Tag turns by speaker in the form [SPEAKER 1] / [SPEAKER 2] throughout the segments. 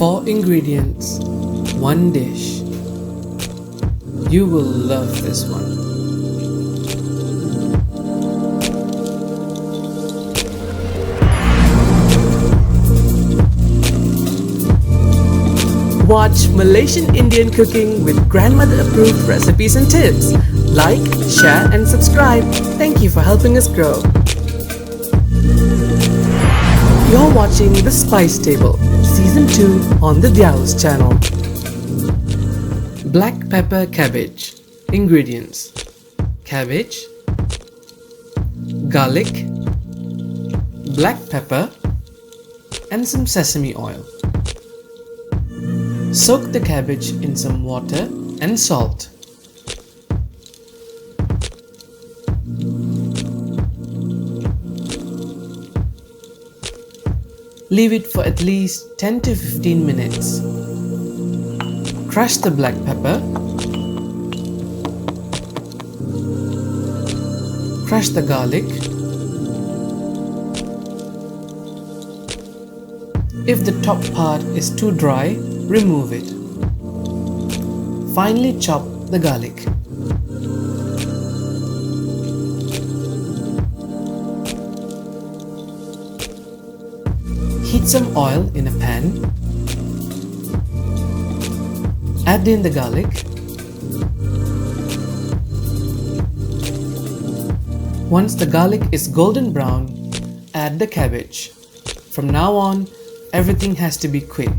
[SPEAKER 1] 4 ingredients, 1 dish. You will love this one. Watch Malaysian Indian cooking with grandmother approved recipes and tips. Like, share and subscribe. Thank you for helping us grow. You're watching The Spice Table, Season 2 on the Diao's channel. Black pepper cabbage. Ingredients: cabbage, garlic, black pepper, and some sesame oil. Soak the cabbage in some water and salt. Leave it for at least 10 to 15 minutes. Crush the black pepper. Crush the garlic. If the top part is too dry, remove it. Finely chop the garlic. Heat some oil in a pan. Add in the garlic. Once the garlic is golden brown, add the cabbage. From now on, everything has to be quick.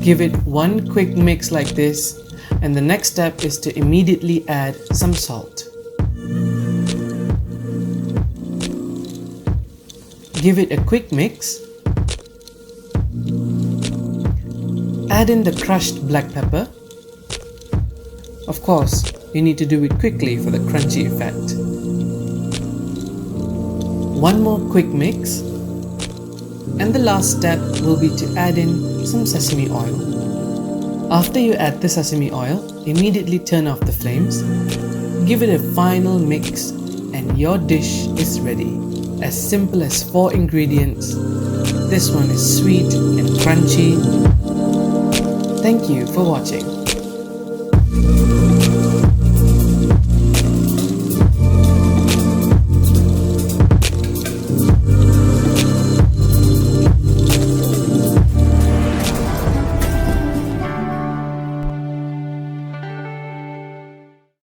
[SPEAKER 1] Give it one quick mix like this, and the next step is to immediately add some salt. Give it a quick mix. Add in the crushed black pepper. Of course, you need to do it quickly for the crunchy effect. One more quick mix. And the last step will be to add in some sesame oil. After you add the sesame oil, immediately turn off the flames. Give it a final mix and your dish is ready. As simple as 4 ingredients. This one is sweet and crunchy. Thank you for watching.